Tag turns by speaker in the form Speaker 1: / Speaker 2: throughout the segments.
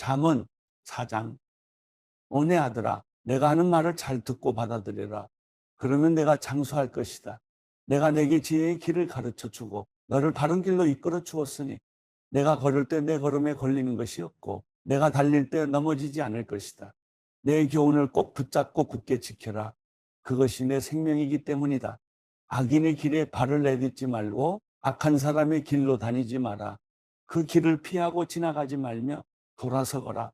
Speaker 1: 잠언 4장. 내 아들아, 내가 하는 말을 잘 듣고 받아들여라. 그러면 내가 장수할 것이다. 내가 내게 지혜의 길을 가르쳐 주고 너를 바른 길로 이끌어 주었으니 내가 걸을 때 내 걸음에 걸리는 것이 없고 내가 달릴 때 넘어지지 않을 것이다. 내 교훈을 꼭 붙잡고 굳게 지켜라. 그것이 내 생명이기 때문이다. 악인의 길에 발을 내딛지 말고 악한 사람의 길로 다니지 마라. 그 길을 피하고 지나가지 말며 돌아서거라.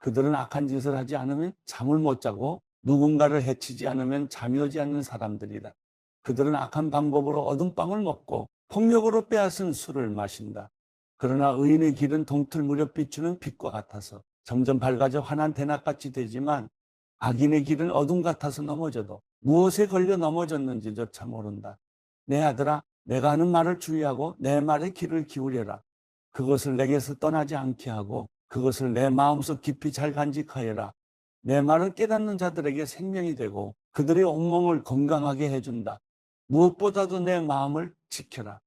Speaker 1: 그들은 악한 짓을 하지 않으면 잠을 못 자고 누군가를 해치지 않으면 잠이 오지 않는 사람들이다. 그들은 악한 방법으로 얻은 빵을 먹고 폭력으로 빼앗은 술을 마신다. 그러나 의인의 길은 동틀 무렵 비추는 빛과 같아서 점점 밝아져 환한 대낮같이 되지만 악인의 길은 어둠 같아서 넘어져도 무엇에 걸려 넘어졌는지조차 모른다. 내 아들아, 내가 하는 말을 주의하고 내 말에 귀를 기울여라. 그것을 내게서 떠나지 않게 하고 그것을 내 마음속 깊이 잘 간직하여라. 내 말을 깨닫는 자들에게 생명이 되고 그들의 온몸을 건강하게 해준다. 무엇보다도 내 마음을 지켜라.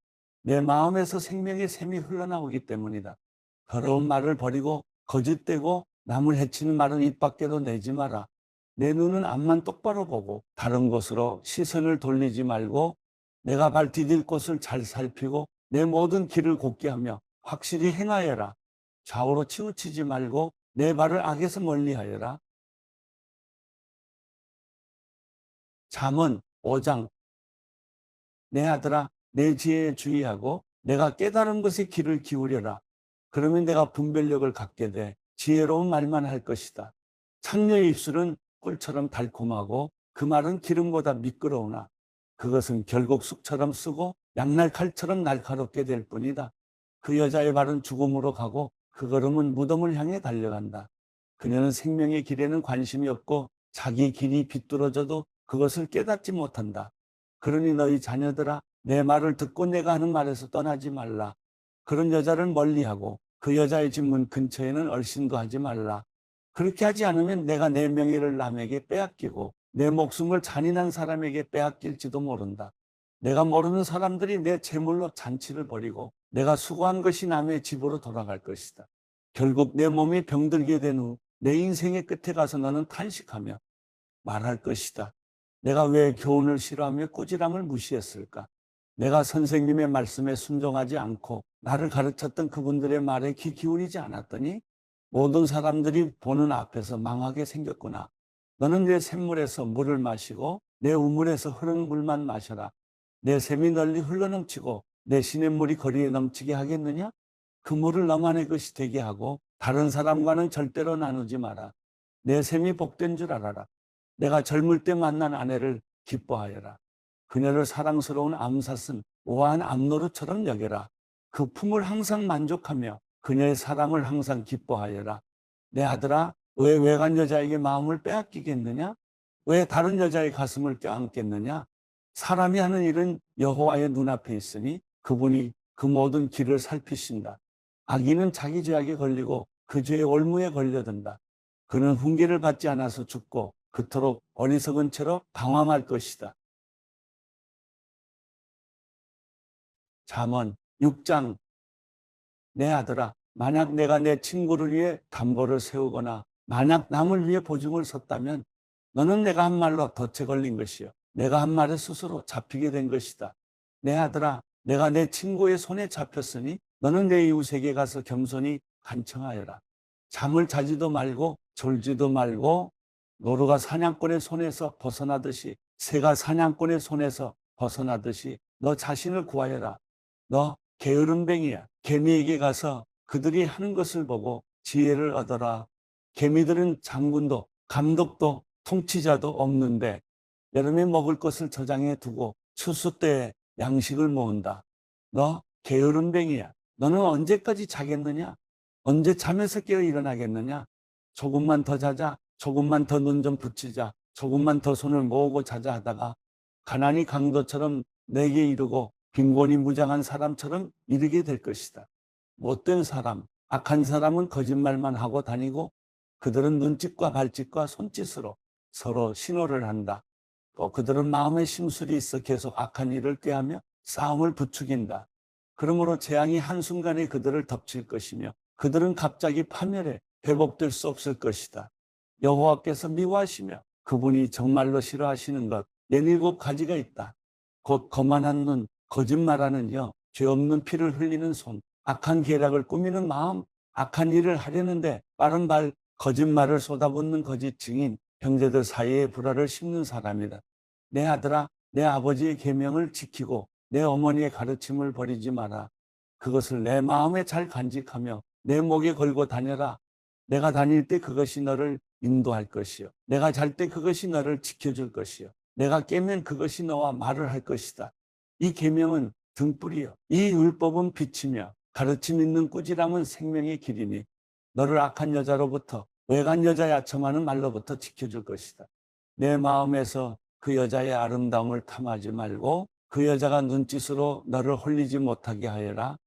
Speaker 1: 내 마음에서 생명의 샘이 흘러나오기 때문이다. 더러운 말을 버리고 거짓되고 남을 해치는 말은 입 밖에도 내지 마라. 내 눈은 앞만 똑바로 보고 다른 곳으로 시선을 돌리지 말고 내가 발 디딜 곳을 잘 살피고 내 모든 길을 곧게 하며 확실히 행하여라. 좌우로 치우치지 말고 내 발을 악에서 멀리하여라. 잠언 5장. 내 아들아, 내 지혜에 주의하고 내가 깨달은 것에 귀를 기울여라. 그러면 내가 분별력을 갖게 돼 지혜로운 말만 할 것이다. 창녀의 입술은 꿀처럼 달콤하고 그 말은 기름보다 미끄러우나 그것은 결국 쑥처럼 쓰고 양날 칼처럼 날카롭게 될 뿐이다. 그 여자의 발은 죽음으로 가고 그 걸음은 무덤을 향해 달려간다. 그녀는 생명의 길에는 관심이 없고 자기 길이 비뚤어져도 그것을 깨닫지 못한다. 그러니 너희 자녀들아, 내 말을 듣고 내가 하는 말에서 떠나지 말라. 그런 여자를 멀리하고 그 여자의 집 문 근처에는 얼씬도 하지 말라. 그렇게 하지 않으면 내가 내 명예를 남에게 빼앗기고 내 목숨을 잔인한 사람에게 빼앗길지도 모른다. 내가 모르는 사람들이 내 재물로 잔치를 벌이고 내가 수고한 것이 남의 집으로 돌아갈 것이다. 결국 내 몸이 병들게 된 후 내 인생의 끝에 가서 너는 탄식하며 말할 것이다. 내가 왜 교훈을 싫어하며 꾸지람을 무시했을까? 내가 선생님의 말씀에 순종하지 않고 나를 가르쳤던 그분들의 말에 귀 기울이지 않았더니 모든 사람들이 보는 앞에서 망하게 생겼구나. 너는 내 샘물에서 물을 마시고 내 우물에서 흐르는 물만 마셔라. 내 샘이 널리 흘러넘치고 내 시냇물이 거리에 넘치게 하겠느냐? 그 물을 너만의 것이 되게 하고 다른 사람과는 절대로 나누지 마라. 내 샘이 복된 줄 알아라. 내가 젊을 때 만난 아내를 기뻐하여라. 그녀를 사랑스러운 암사슴 우아한 암노루처럼 여겨라. 그 품을 항상 만족하며 그녀의 사랑을 항상 기뻐하여라. 내 아들아, 왜 외간 여자에게 마음을 빼앗기겠느냐? 왜 다른 여자의 가슴을 껴안겠느냐? 사람이 하는 일은 여호와의 눈앞에 있으니 그분이 그 모든 길을 살피신다. 악인은 자기 죄악에 걸리고 그 죄의 올무에 걸려든다. 그는 훈계를 받지 않아서 죽고 그토록 어리석은 채로 방황할 것이다. 잠언 6장. 내 아들아, 만약 내가 내 친구를 위해 담보를 세우거나 만약 남을 위해 보증을 섰다면 너는 내가 한 말로 덫에 걸린 것이요 내가 한 말에 스스로 잡히게 된 것이다. 내 아들아, 내가 내 친구의 손에 잡혔으니 너는 내 이웃에게 가서 겸손히 간청하여라. 잠을 자지도 말고 졸지도 말고 노루가 사냥꾼의 손에서 벗어나듯이 새가 사냥꾼의 손에서 벗어나듯이 너 자신을 구하여라. 너 게으름뱅이야. 개미에게 가서 그들이 하는 것을 보고 지혜를 얻어라. 개미들은 장군도 감독도 통치자도 없는데 여름에 먹을 것을 저장해 두고 추수 때에 양식을 모은다. 너 게으름뱅이야. 너는 언제까지 자겠느냐? 언제 잠에서 깨어 일어나겠느냐? 조금만 더 자자. 조금만 더 눈 좀 붙이자. 조금만 더 손을 모으고 자자 하다가 가난이 강도처럼 내게 이르고 빈곤이 무장한 사람처럼 이르게 될 것이다. 못된 사람, 악한 사람은 거짓말만 하고 다니고 그들은 눈짓과 발짓과 손짓으로 서로 신호를 한다. 또 그들은 마음에 심술이 있어 계속 악한 일을 꾀하며 싸움을 부추긴다. 그러므로 재앙이 한순간에 그들을 덮칠 것이며 그들은 갑자기 파멸해 회복될 수 없을 것이다. 여호와께서 미워하시며 그분이 정말로 싫어하시는 것 17가지가 있다. 곧 거만한 눈, 거짓말하는 혀, 죄 없는 피를 흘리는 손, 악한 계략을 꾸미는 마음, 악한 일을 하려는데 빠른 발, 거짓말을 쏟아붓는 거짓 증인, 형제들 사이에 불화를 심는 사람이다. 내 아들아, 내 아버지의 계명을 지키고 내 어머니의 가르침을 버리지 마라. 그것을 내 마음에 잘 간직하며 내 목에 걸고 다녀라. 내가 다닐 때 그것이 너를 인도할 것이요. 내가 잘 때 그것이 너를 지켜줄 것이요. 내가 깨면 그것이 너와 말을 할 것이다. 이 계명은 등불이요. 이 율법은 빛이며 가르침 있는 꾸지람은 생명의 길이니 너를 악한 여자로부터 외간 여자의 아첨하는 말로부터 지켜줄 것이다. 내 마음에서 그 여자의 아름다움을 탐하지 말고 그 여자가 눈짓으로 너를 홀리지 못하게 하여라.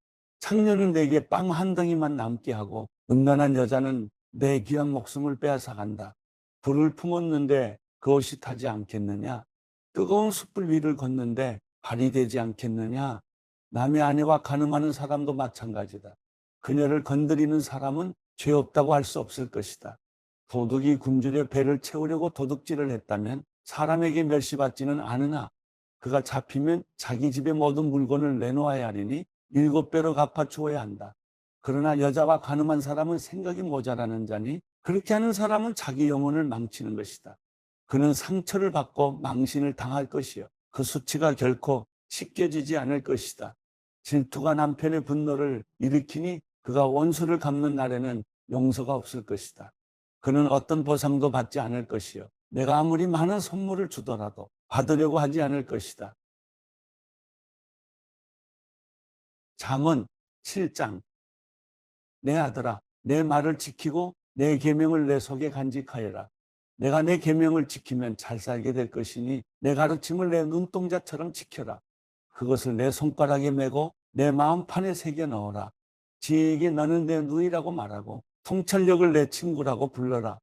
Speaker 1: 창녀는 내게 빵 한 덩이만 남게 하고 음란한 여자는 내 귀한 목숨을 빼앗아간다. 불을 품었는데 그 옷이 타지 않겠느냐? 뜨거운 숯불 위를 걷는데 발이 되지 않겠느냐? 남의 아내와 간음하는 사람도 마찬가지다. 그녀를 건드리는 사람은 죄 없다고 할 수 없을 것이다. 도둑이 굶주려 배를 채우려고 도둑질을 했다면 사람에게 멸시받지는 않으나 그가 잡히면 자기 집의 모든 물건을 내놓아야 하리니 7배로 갚아 주어야 한다. 그러나 여자와 간음한 사람은 생각이 모자라는 자니 그렇게 하는 사람은 자기 영혼을 망치는 것이다. 그는 상처를 받고 망신을 당할 것이요. 그 수치가 결코 씻겨지지 않을 것이다. 질투가 남편의 분노를 일으키니 그가 원수를 갚는 날에는 용서가 없을 것이다. 그는 어떤 보상도 받지 않을 것이요. 내가 아무리 많은 선물을 주더라도 받으려고 하지 않을 것이다. 잠언 7장. 내 아들아, 내 말을 지키고 내 계명을 내 속에 간직하여라. 내가 내 계명을 지키면 잘 살게 될 것이니 내 가르침을 내 눈동자처럼 지켜라. 그것을 내 손가락에 메고 내 마음판에 새겨 넣어라. 지혜에게 너는 내 누이라고 말하고 통찰력을 내 친구라고 불러라.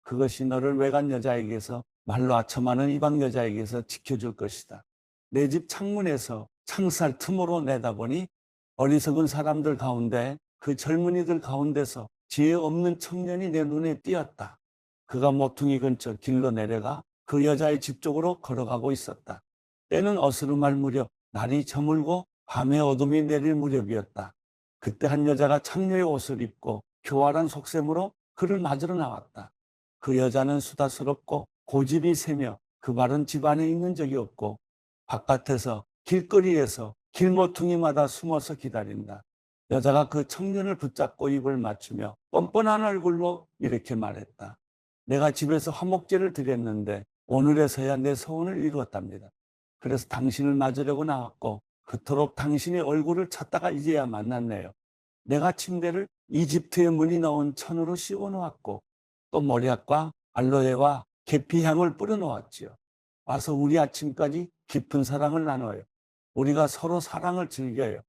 Speaker 1: 그것이 너를 외간 여자에게서 말로 아첨하는 이방 여자에게서 지켜줄 것이다. 내 집 창문에서 창살 틈으로 내다보니 어리석은 사람들 가운데 그 젊은이들 가운데서 지혜 없는 청년이 내 눈에 띄었다. 그가 모퉁이 근처 길로 내려가 그 여자의 집 쪽으로 걸어가고 있었다. 때는 어스름할 무렵, 날이 저물고 밤의 어둠이 내릴 무렵이었다. 그때 한 여자가 창녀의 옷을 입고 교활한 속셈으로 그를 맞으러 나왔다. 그 여자는 수다스럽고 고집이 세며 그 말은 집 안에 있는 적이 없고 바깥에서 길거리에서 길모퉁이마다 숨어서 기다린다. 여자가 그 청년을 붙잡고 입을 맞추며 뻔뻔한 얼굴로 이렇게 말했다. 내가 집에서 화목제를 드렸는데 오늘에서야 내 소원을 이루었답니다. 그래서 당신을 맞으려고 나왔고 그토록 당신의 얼굴을 찾다가 이제야 만났네요. 내가 침대를 이집트의 문이 넣은 천으로 씌워놓았고 또 모략과 알로에와 계피향을 뿌려놓았지요. 와서 우리 아침까지 깊은 사랑을 나눠요. 우리가 서로 사랑을 즐겨요.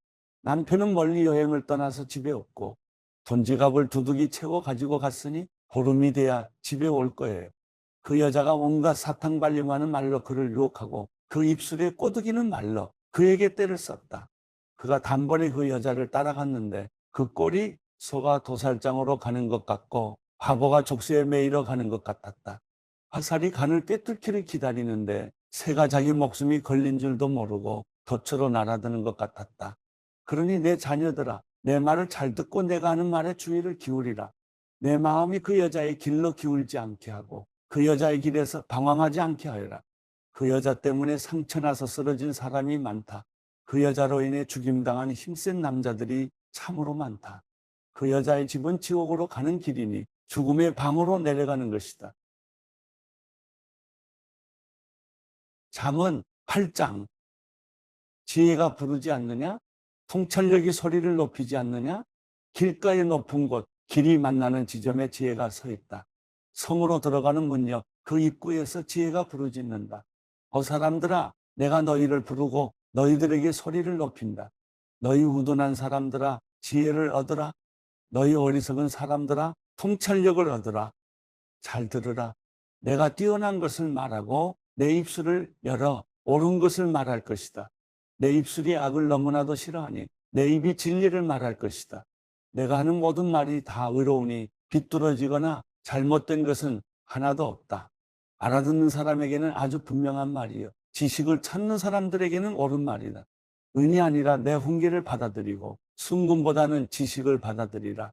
Speaker 1: 남편은 멀리 여행을 떠나서 집에 없고 돈지갑을 두둑이 채워 가지고 갔으니 보름이 돼야 집에 올 거예요. 그 여자가 온갖 사탕 발령하는 말로 그를 유혹하고 그 입술에 꼬드기는 말로 그에게 때를 썼다. 그가 단번에 그 여자를 따라갔는데 그 꼴이 소가 도살장으로 가는 것 같고 바보가 족쇄에 매이러 가는 것 같았다. 화살이 간을 꿰뚫기를 기다리는데 새가 자기 목숨이 걸린 줄도 모르고 덫으로 날아드는 것 같았다. 그러니 내 자녀들아, 내 말을 잘 듣고 내가 하는 말에 주의를 기울이라. 내 마음이 그 여자의 길로 기울지 않게 하고 그 여자의 길에서 방황하지 않게 하여라. 그 여자 때문에 상처나서 쓰러진 사람이 많다. 그 여자로 인해 죽임당한 힘센 남자들이 참으로 많다. 그 여자의 집은 지옥으로 가는 길이니 죽음의 방으로 내려가는 것이다. 잠언 8장. 지혜가 부르지 않느냐? 통찰력이 소리를 높이지 않느냐? 길가의 높은 곳, 길이 만나는 지점에 지혜가 서 있다. 성으로 들어가는 문역, 그 입구에서 지혜가 부르짖는다. 사람들아, 내가 너희를 부르고 너희들에게 소리를 높인다. 너희 우둔한 사람들아, 지혜를 얻으라. 너희 어리석은 사람들아, 통찰력을 얻으라. 잘 들으라. 내가 뛰어난 것을 말하고 내 입술을 열어 옳은 것을 말할 것이다. 내 입술이 악을 너무나도 싫어하니 내 입이 진리를 말할 것이다. 내가 하는 모든 말이 다 의로우니 비뚤어지거나 잘못된 것은 하나도 없다. 알아듣는 사람에게는 아주 분명한 말이요. 지식을 찾는 사람들에게는 옳은 말이다. 은이 아니라 내 훈계를 받아들이고 순금보다는 지식을 받아들이라.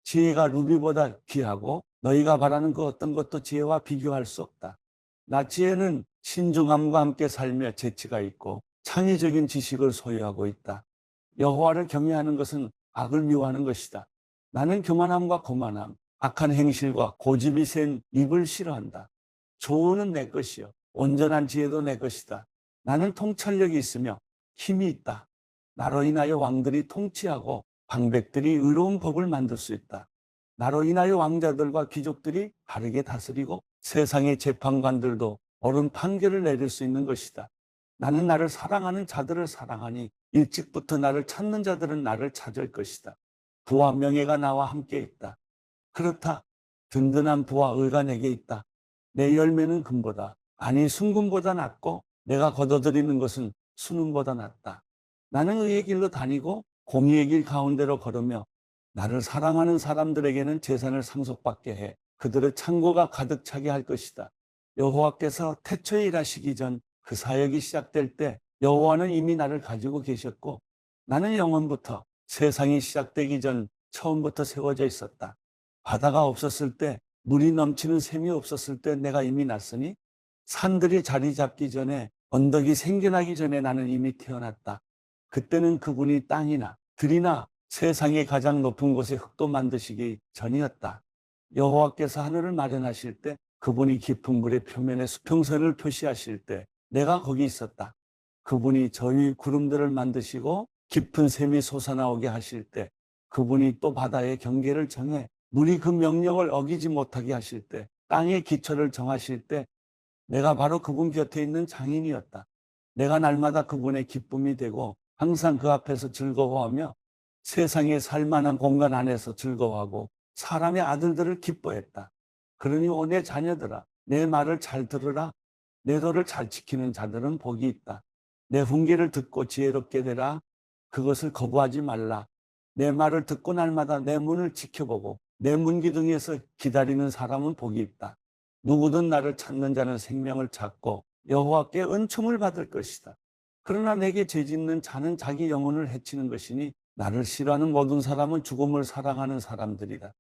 Speaker 1: 지혜가 루비보다 귀하고 너희가 바라는 그 어떤 것도 지혜와 비교할 수 없다. 나 지혜는 신중함과 함께 살며 재치가 있고 창의적인 지식을 소유하고 있다. 여호와를 경외하는 것은 악을 미워하는 것이다. 나는 교만함과 고만함, 악한 행실과 고집이 센 입을 싫어한다. 조언은 내 것이요 온전한 지혜도 내 것이다. 나는 통찰력이 있으며 힘이 있다. 나로 인하여 왕들이 통치하고 방백들이 의로운 법을 만들 수 있다. 나로 인하여 왕자들과 귀족들이 바르게 다스리고 세상의 재판관들도 옳은 판결을 내릴 수 있는 것이다. 나는 나를 사랑하는 자들을 사랑하니 일찍부터 나를 찾는 자들은 나를 찾을 것이다. 부와 명예가 나와 함께 있다. 그렇다. 든든한 부와 의가 내게 있다. 내 열매는 금보다, 아니 순금보다 낫고 내가 거둬들이는 것은 순금보다 낫다. 나는 의의 길로 다니고 공의의 길 가운데로 걸으며 나를 사랑하는 사람들에게는 재산을 상속받게 해 그들의 창고가 가득 차게 할 것이다. 여호와께서 태초에 일하시기 전 그 사역이 시작될 때 여호와는 이미 나를 가지고 계셨고 나는 영원부터 세상이 시작되기 전 처음부터 세워져 있었다. 바다가 없었을 때 물이 넘치는 샘이 없었을 때 내가 이미 났으니 산들이 자리 잡기 전에 언덕이 생겨나기 전에 나는 이미 태어났다. 그때는 그분이 땅이나 들이나 세상의 가장 높은 곳에 흙도 만드시기 전이었다. 여호와께서 하늘을 마련하실 때 그분이 깊은 물의 표면에 수평선을 표시하실 때 내가 거기 있었다. 그분이 저 위 구름들을 만드시고 깊은 샘이 솟아나오게 하실 때 그분이 또 바다의 경계를 정해 물이 그 명령을 어기지 못하게 하실 때 땅의 기초를 정하실 때 내가 바로 그분 곁에 있는 장인이었다. 내가 날마다 그분의 기쁨이 되고 항상 그 앞에서 즐거워하며 세상에 살만한 공간 안에서 즐거워하고 사람의 아들들을 기뻐했다. 그러니 오 내 자녀들아 내 말을 잘 들으라. 내 도를 잘 지키는 자들은 복이 있다. 내 훈계를 듣고 지혜롭게 되라. 그것을 거부하지 말라. 내 말을 듣고 날마다 내 문을 지켜보고 내 문기둥에서 기다리는 사람은 복이 있다. 누구든 나를 찾는 자는 생명을 찾고 여호와께 은총을 받을 것이다. 그러나 내게 죄짓는 자는 자기 영혼을 해치는 것이니 나를 싫어하는 모든 사람은 죽음을 사랑하는 사람들이다.